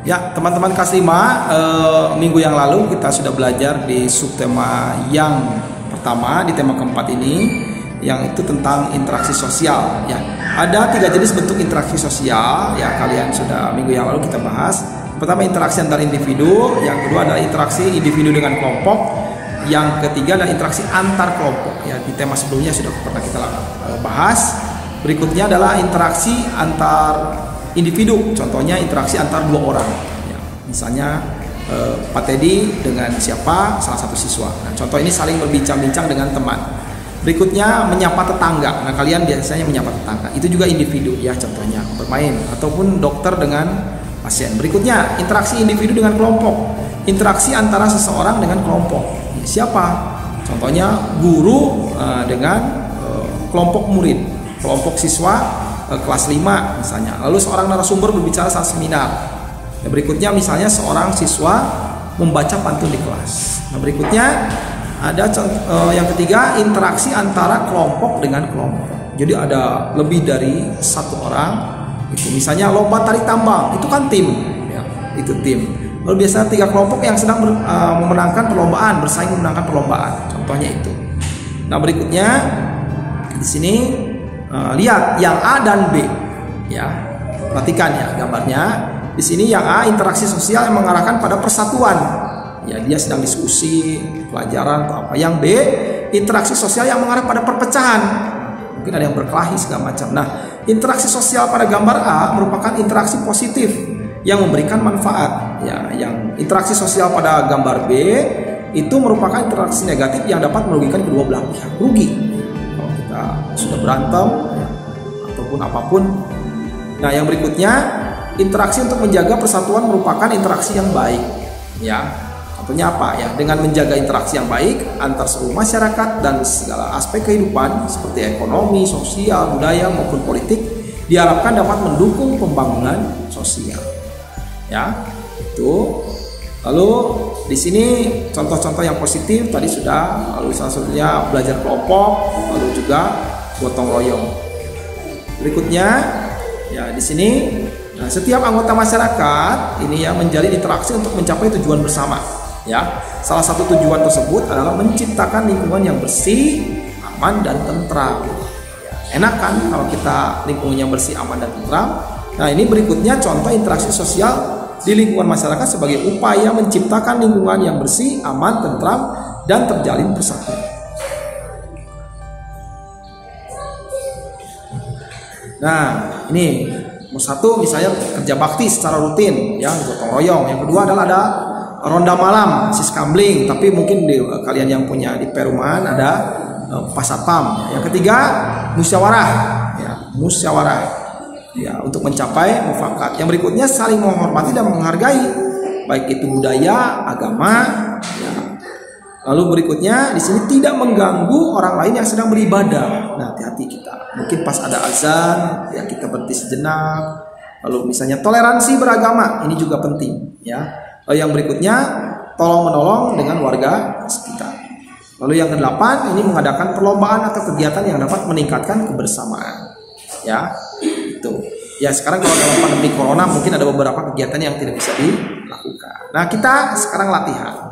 Ya, teman-teman kelas 5, minggu yang lalu kita sudah belajar di subtema yang pertama di tema keempat ini, yang itu tentang interaksi sosial. Ya, ada 3 jenis bentuk interaksi sosial. Ya, kalian sudah minggu yang lalu kita bahas. Pertama, interaksi antar individu. Yang kedua adalah interaksi individu dengan kelompok. Yang ketiga adalah interaksi antar kelompok. Ya, di tema sebelumnya sudah pernah kita bahas. Berikutnya adalah interaksi antar individu, contohnya interaksi antar 2 orang. Ya, misalnya Pak Teddy dengan siapa, salah satu siswa. Nah, contoh ini saling berbincang-bincang dengan teman. Berikutnya menyapa tetangga. Nah, kalian biasanya menyapa tetangga. Itu juga individu ya, contohnya bermain ataupun dokter dengan pasien. Berikutnya interaksi individu dengan kelompok. Interaksi antara seseorang dengan kelompok. Siapa? Contohnya guru dengan kelompok murid, kelompok siswa kelas 5 misalnya. Lalu seorang narasumber berbicara saat seminar. Nah, berikutnya misalnya seorang siswa membaca pantun di kelas. Nah, berikutnya ada yang ketiga, interaksi antara kelompok dengan kelompok. Jadi ada lebih dari 1 orang. Itu misalnya lomba tarik tambang, itu kan tim, ya, itu tim. Lalu biasanya 3 kelompok yang sedang memenangkan perlombaan, bersaing memenangkan perlombaan. Contohnya itu. Nah, berikutnya di sini lihat yang A dan B, ya. Perhatikan ya gambarnya. Di sini yang A interaksi sosial yang mengarahkan pada persatuan. Ya, dia sedang diskusi pelajaran atau apa. Yang B interaksi sosial yang mengarah pada perpecahan. Mungkin ada yang berkelahi segala macam. Nah, interaksi sosial pada gambar A merupakan interaksi positif yang memberikan manfaat. Ya, yang interaksi sosial pada gambar B itu merupakan interaksi negatif yang dapat merugikan kedua belah pihak. Rugi kalau kita sudah berantem ya, ataupun apapun. Nah, yang berikutnya, interaksi untuk menjaga persatuan merupakan interaksi yang baik. Ya, contohnya apa ya? Dengan menjaga interaksi yang baik antar seluruh masyarakat dan segala aspek kehidupan seperti ekonomi, sosial, budaya maupun politik diharapkan dapat mendukung pembangunan sosial. Ya, itu. Lalu di sini contoh-contoh yang positif tadi sudah, lalu salah satunya belajar kelompok, lalu juga gotong royong. Berikutnya ya di sini, nah, setiap anggota masyarakat ini ya menjalin interaksi untuk mencapai tujuan bersama. Ya, salah satu tujuan tersebut adalah menciptakan lingkungan yang bersih, aman dan tentram. Enak kan kalau kita lingkungannya bersih, aman dan tentram. Nah, ini berikutnya contoh interaksi sosial di lingkungan masyarakat sebagai upaya menciptakan lingkungan yang bersih, aman, tentram, dan terjalin persatuan. Nah, ini satu misalnya kerja bakti secara rutin, ya, gotong royong. Yang kedua adalah ada ronda malam, siskambling, tapi mungkin di kalian yang punya di perumahan ada pasatpam. Yang ketiga musyawarah, ya, musyawarah. Ya, untuk mencapai mufakat. Yang berikutnya saling menghormati dan menghargai, baik itu budaya, agama. Ya. Lalu berikutnya di sini tidak mengganggu orang lain yang sedang beribadah. Nah, hati-hati kita. Mungkin pas ada azan, ya kita berhenti sejenak. Lalu misalnya toleransi beragama, ini juga penting. Ya. Lalu yang berikutnya tolong menolong dengan warga sekitar. Lalu yang ke-8 ini mengadakan perlombaan atau kegiatan yang dapat meningkatkan kebersamaan. Ya, itu. Ya, sekarang kalau dalam pandemi corona mungkin ada beberapa kegiatan yang tidak bisa dilakukan. Nah, kita sekarang latihan.